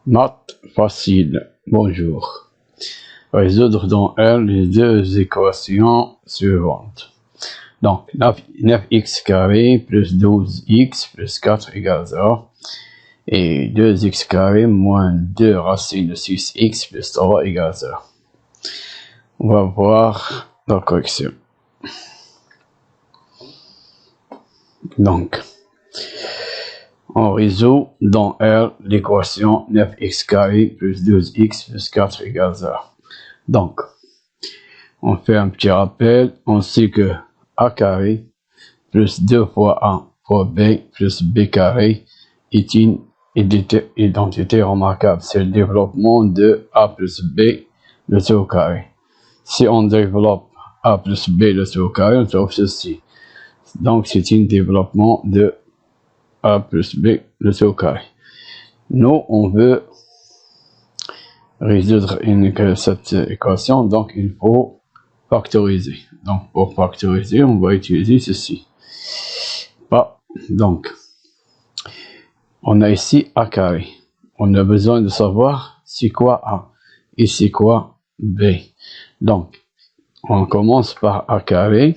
Maths facile, bonjour. Résoudre dans R les deux équations suivantes. Donc, 9x carré plus 12x plus 4 égale 0. Et 2x carré moins 2 racine de 6x plus 3 égale 0. On va voir la correction. Donc, on résout dans R l'équation 9x carré plus 12x plus 4 égale 0. Donc, on fait un petit rappel. On sait que a carré plus 2 fois a fois b plus b carré est une identité remarquable. C'est le développement de a plus b le tout au carré. Si on développe a plus b le tout au carré, on trouve ceci. Donc, c'est un développement de a plus b le tout au carré. Nous, on veut résoudre cette équation, donc il faut factoriser. Donc, pour factoriser, on va utiliser ceci. Donc, on a ici a carré. On a besoin de savoir c'est quoi a et c'est quoi b. Donc, on commence par a carré.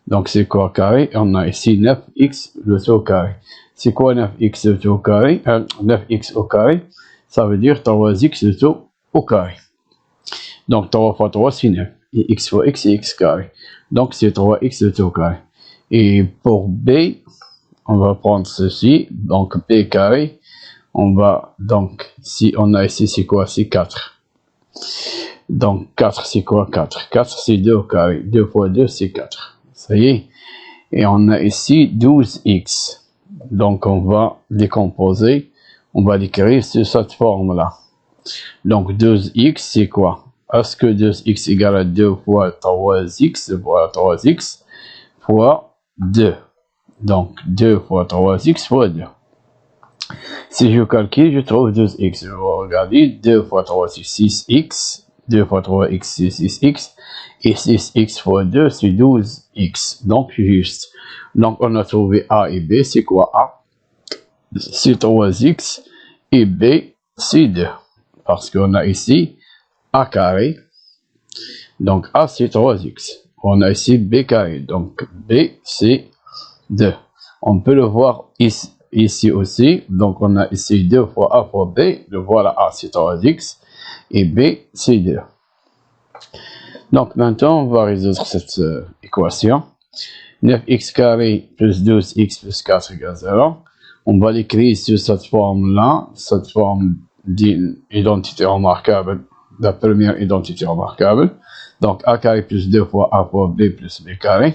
Donc, c'est quoi carré? On a ici 9x le tout au carré. C'est quoi 9x le tout au carré? 9x au carré, ça veut dire 3x le tout au carré. Donc, 3 fois 3, c'est 9. Et x fois x, c'est x carré. Donc, c'est 3x le tout au carré. Et pour b, on va prendre ceci. Donc, b carré, on va, donc, si on a ici, c'est quoi? C'est 4. Donc, 4, c'est quoi 4? 4, c'est 2 au carré. 2 fois 2, c'est 4. Ça y est. Et on a ici 12x. Donc, on va décomposer. On va l'écrire sur cette forme-là. Donc, 12x, c'est quoi? Est-ce que 2x égale à 2 fois 3x, voilà 3x, fois 2. Donc, 2 fois 3x fois 2. Si je calcule, je trouve 12x. Je vais regarder. 2 fois 3, c'est 6x. 2 fois 3x, c'est 6x. Et 6x fois 2, c'est 12x. Donc, juste. Donc, on a trouvé a et b. C'est quoi a? C'est 3x. Et b, c'est 2. Parce qu'on a ici a carré. Donc, a, c'est 3x. On a ici b carré. Donc, b, c'est 2. On peut le voir ici aussi. Donc, on a ici 2 fois a fois b. Le voilà, a, c'est 3x. Et b, c'est 2. Donc, maintenant, on va résoudre cette équation. 9x carré plus 12x plus 4 égale 0. On va l'écrire sur cette forme-là. Cette forme d'identité remarquable. La première identité remarquable. Donc, a carré plus 2 fois a fois b plus b carré.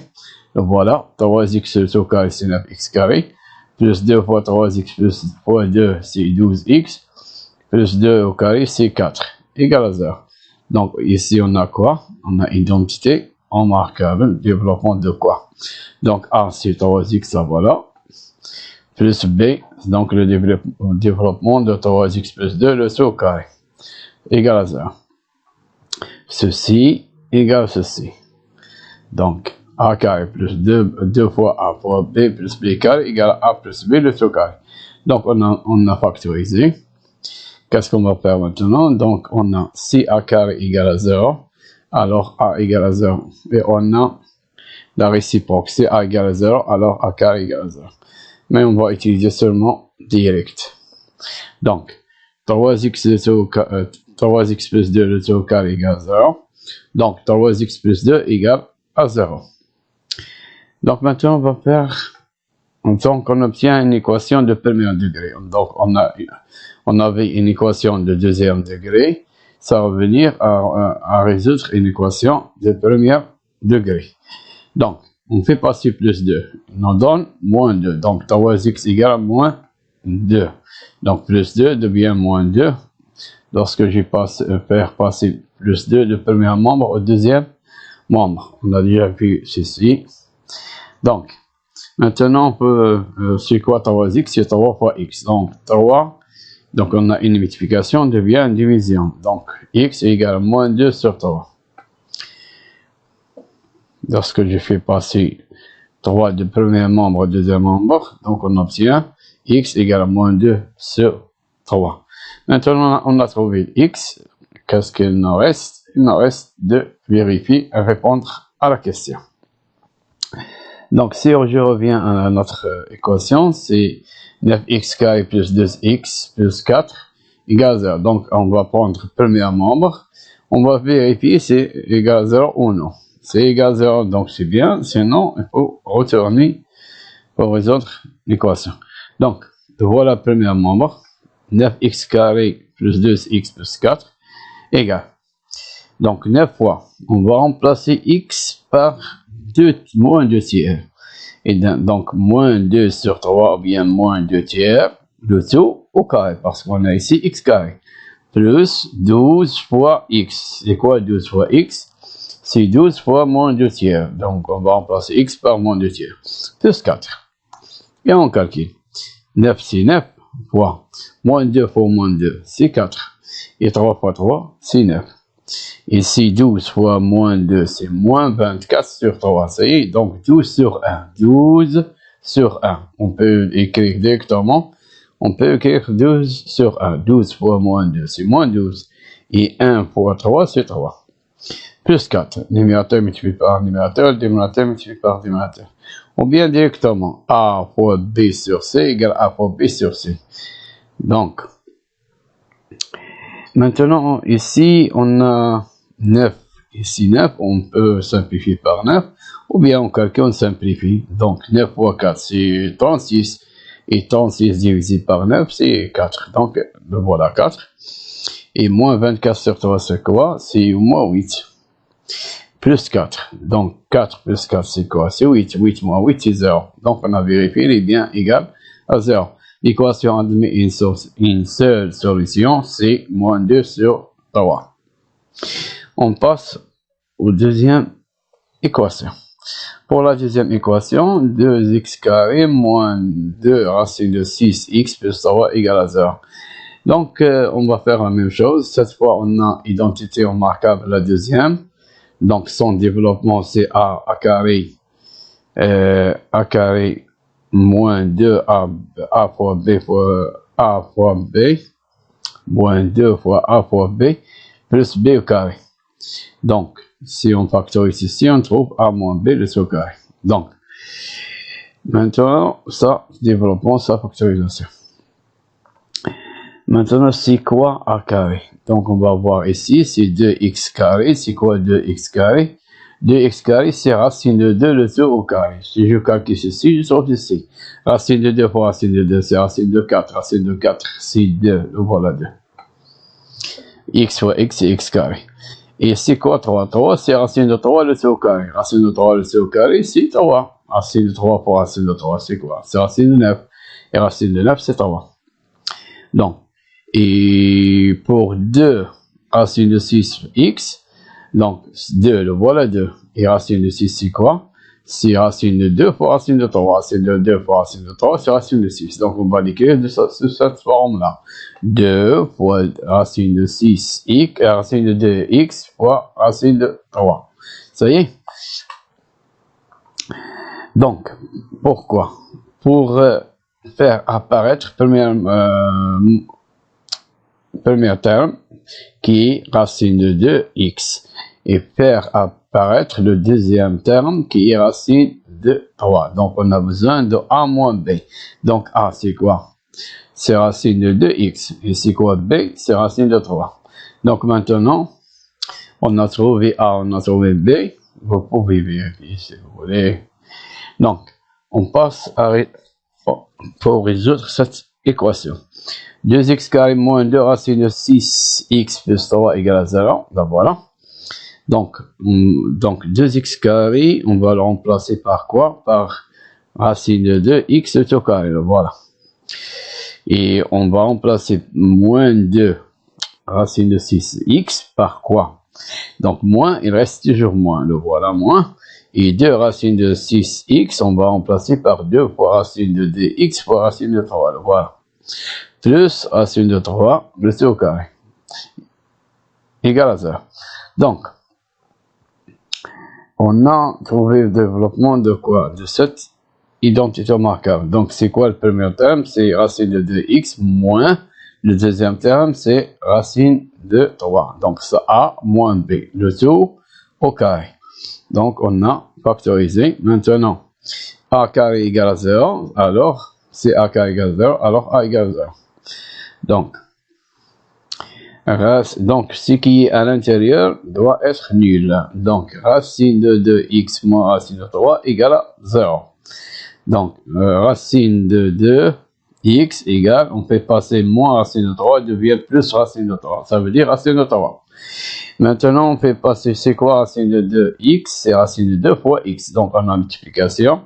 Donc, voilà. 3x au carré, c'est 9x carré. Plus 2 fois 3x plus fois 2, c'est 12x. Plus 2 au carré, c'est 4. Égal à 0. Donc, ici, on a quoi? On a identité remarquable. Développement de quoi? Donc, a, c'est 3x, ça voilà. Plus b, donc le développement de 3x plus 2, le tout au carré. Égal à 0. Ceci égale ceci. Donc, a carré plus 2 fois a fois b plus b carré égale à a plus b, le tout au carré. Donc, on a factorisé. Qu'est-ce qu'on va faire maintenant? Donc, on a si a carré égale à 0, alors a égale à 0. Et on a la réciproque. Si a égale à 0, alors a carré égale à 0. Mais on va utiliser seulement direct. Donc, 3x plus 2 le tout au carré égale à 0. Donc, 3x plus 2 égale à 0. Donc, maintenant, on va faire... Donc, on obtient une équation de premier degré. Donc, on avait une équation de deuxième degré. Ça va venir à résoudre une équation de premier degré. Donc, on fait passer plus 2. On nous donne moins 2. Donc, 3x égale à moins 2. Donc, plus 2 devient moins 2. Lorsque je faire passer plus 2 du premier membre au deuxième membre. On a déjà vu ceci. Donc, maintenant, on peut, c'est quoi 3x? C'est 3 fois x. Donc, 3. Donc, on a une multiplication, devient une division. Donc, x égale à moins 2 sur 3. Lorsque je fais passer 3 du premier membre au deuxième membre, donc on obtient x égale à moins 2 sur 3. Maintenant, on a trouvé x. Qu'est-ce qu'il nous reste? Il nous reste de vérifier et répondre à la question. Donc, si je reviens à notre équation, c'est 9x carré plus 2x plus 4 égale 0. Donc, on va prendre le premier membre. On va vérifier si c'est égal à 0 ou non. C'est égal à 0, donc c'est bien. Sinon, il faut retourner pour résoudre l'équation. Donc, voilà le premier membre. 9x carré plus 2x plus 4 égale. Donc, 9 fois. On va remplacer x par moins 2 tiers. Et donc, moins 2 sur 3 ou bien moins 2 tiers. Le tout au carré, parce qu'on a ici x carré. Plus 12 fois x. C'est quoi 12 fois x? C'est 12 fois moins 2 tiers. Donc, on va remplacer x par moins 2 tiers. Plus 4. Et on calcule. 9, c'est 9 fois. Moins 2 fois moins 2, c'est 4. Et 3 fois 3, c'est 9. Ici, 12 fois moins 2, c'est moins 24 sur 3. Ça y est, donc 12 sur 1. 12 sur 1. On peut écrire directement. On peut écrire 12 sur 1. 12 fois moins 2, c'est moins 12. Et 1 fois 3, c'est 3. Plus 4. Numérateur multiplié par numérateur, dénominateur multiplié par dénominateur. Ou bien directement, a fois b sur c égale a fois b sur c. Donc, maintenant, ici, on a 9. Ici, 9, on peut simplifier par 9. Ou bien, on calcule, on simplifie. Donc, 9 fois 4, c'est 36. Et 36 divisé par 9, c'est 4. Donc, le voilà 4. Et moins 24 sur 3, c'est quoi? C'est moins 8. Plus 4. Donc, 4 plus 4, c'est quoi? C'est 8. 8 moins 8, c'est 0. Donc, on a vérifié, il est bien égal à 0. L'équation admet une seule solution, c'est moins 2 sur 3. On passe aux deuxième équation. Pour la deuxième équation, 2x carré moins 2 racine de 6x plus 3 égale à 0. Donc, on va faire la même chose. Cette fois, on a identité remarquable la deuxième. Donc, son développement, c'est a carré moins 2a fois b fois a fois b, moins 2 fois a fois b, plus b au carré. Donc, si on factorise ici, on trouve a moins b le au carré. Donc, maintenant, ça, développement, ça, factorisation. Maintenant, c'est quoi a carré? Donc, on va voir ici, c'est 2x carré. C'est quoi 2x carré? 2x carré, c'est racine de 2 le tout au carré. Si je calcule ceci, je trouve ici. Racine de 2 fois racine de 2, c'est racine de 4. Racine de 4, c'est 2. Voilà 2. X fois x, c'est x carré. Et c'est quoi 3? 3, c'est racine de 3 le tout au carré. Racine de 3 le tout au carré, c'est 3. Racine de 3 fois racine de 3, c'est quoi? C'est racine de 9. Et racine de 9, c'est 3. Donc, et pour 2 racine de 6x, donc 2, le voilà 2. Et racine de 6, c'est quoi? C'est racine de 2 fois racine de 3. Racine de 2 fois racine de 3, c'est racine de 6. Donc, on va l'écrire de cette forme-là. 2 fois racine de 6x, racine de 2x fois racine de 3. Ça y est? Donc, pourquoi? Pour faire apparaître premier terme qui est racine de 2x et faire apparaître le deuxième terme qui est racine de 3. Donc, on a besoin de a moins b. Donc, a, c'est quoi? C'est racine de 2x. Et c'est quoi b? C'est racine de 3. Donc, maintenant, on a trouvé a, on a trouvé b. Vous pouvez vérifier si vous voulez. Donc, on passe pour résoudre cette équation. 2x carré moins 2 racine de 6x plus 3 égale à 0. Ben voilà. Donc 2x carré, on va le remplacer par quoi? Par racine de 2x tout carré. Voilà. Et on va remplacer moins 2 racine de 6x par quoi? Donc moins, il reste toujours moins. Le voilà moins. Et 2 racine de 6x, on va remplacer par 2 fois racine de 2x fois racine de 3. Le voilà. Plus racine de 3, le c au carré, égal à 0. Donc, on a trouvé le développement de quoi? De cette identité remarquable. Donc, c'est quoi le premier terme? C'est racine de 2x moins Le deuxième terme, c'est racine de 3. Donc, c'est A moins B. Le tout au carré. Donc, on a factorisé. Maintenant, A carré égale à 0. Alors, c'est A carré égale à 0. Alors, A égale à 0. Donc, ce qui est à l'intérieur doit être nul. Donc, racine de 2x moins racine de 3 égale à 0. Donc, racine de 2x égale, on fait passer moins racine de 3, devient plus racine de 3. Ça veut dire racine de 3. Maintenant, on fait passer, c'est quoi racine de 2x? C'est racine de 2 fois x. Donc, on a multiplication.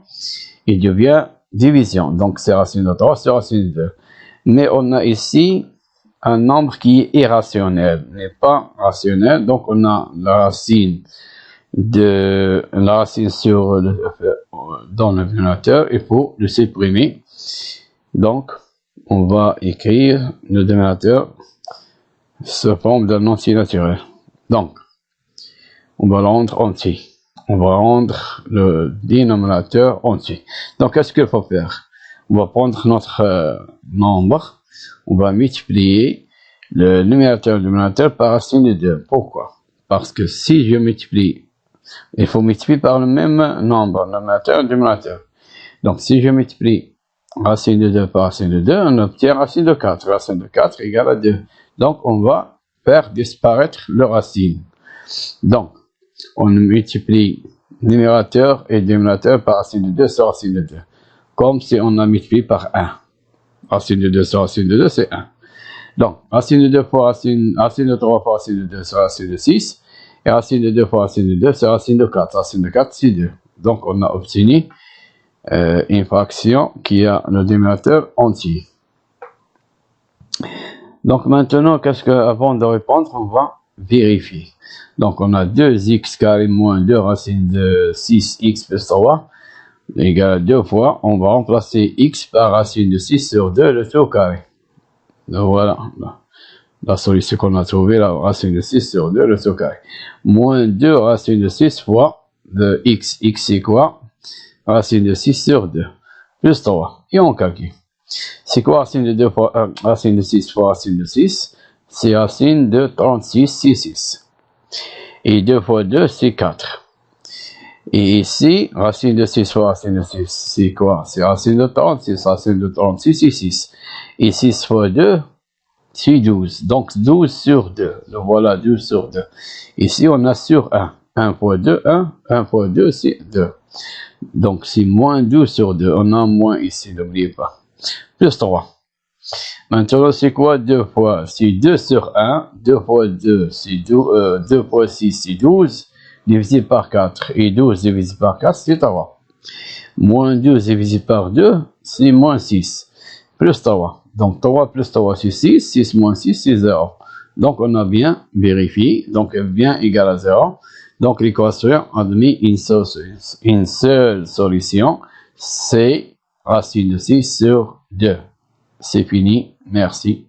Il devient division. Donc, c'est racine de 3 sur racine de 2. Mais on a ici un nombre qui est irrationnel, n'est pas rationnel. Donc, on a la racine sur dans le dénominateur. Il faut le supprimer. Donc, on va écrire le dénominateur sous forme d'un entier naturel. Donc, on va le rendre entier. On va rendre le dénominateur entier. Donc, qu'est-ce qu'il faut faire? On va prendre notre nombre. On va multiplier le numérateur et le dénominateur par racine de 2. Pourquoi? Parce que si je multiplie, il faut multiplier par le même nombre, numérateur et dénominateur. Donc, si je multiplie racine de 2 par racine de 2, on obtient racine de 4. Racine de 4 égale à 2. Donc, on va faire disparaître le racine. Donc, on multiplie numérateur et dénominateur par racine de 2 sur racine de 2. Comme si on a multiplié par 1. Racine de 2 sur racine de 2, c'est 1. Donc, racine de 2 fois racine de 3 fois racine de 2, c'est racine de 6. Et racine de 2 fois racine de 2, c'est racine de 4. Racine de 4, c'est 2. Donc, on a obtenu une fraction qui a le dénominateur entier. Donc, maintenant, avant de répondre, on va vérifier. Donc, on a 2x carré moins 2 racine de 6x plus 3 égale à 2 fois. On va remplacer x par racine de 6 sur 2, le tout au carré. Donc, voilà. La solution qu'on a trouvée, la racine de 6 sur 2, le tout au carré. Moins 2 racine de 6 fois de x. X, c'est quoi? Racine de 6 sur 2, plus 3. Et on calcule. C'est quoi racine de 2 fois racine de 6 fois racine de 6? C'est racine de 36, c'est 6. Et 2 fois 2, c'est 4. Et ici, racine de 6 fois racine de 6, c'est quoi? C'est racine de 36. Racine de 36, c'est 6. Et 6 fois 2, c'est 12. Donc, 12 sur 2. Donc, voilà, 12 sur 2. Ici, on a sur 1. 1 fois 2, 1. 1 fois 2, c'est 2. Donc, c'est moins 12 sur 2. On a moins ici, n'oubliez pas. Plus 3. Maintenant, c'est quoi 2 fois? C'est 2 sur 1. 2 fois 2, c'est 2 fois 6, c'est 12. Divisé par 4. Et 12 divisé par 4, c'est 3. Moins 12 divisé par 2, c'est moins 6. Plus 3. Donc, 3 plus 3, c'est 6. 6 moins 6, c'est 0. Donc, on a bien vérifié. Donc, bien égal à 0. Donc, l'équation a donné une seule solution. C'est racine de 6 sur 2. C'est fini. Merci.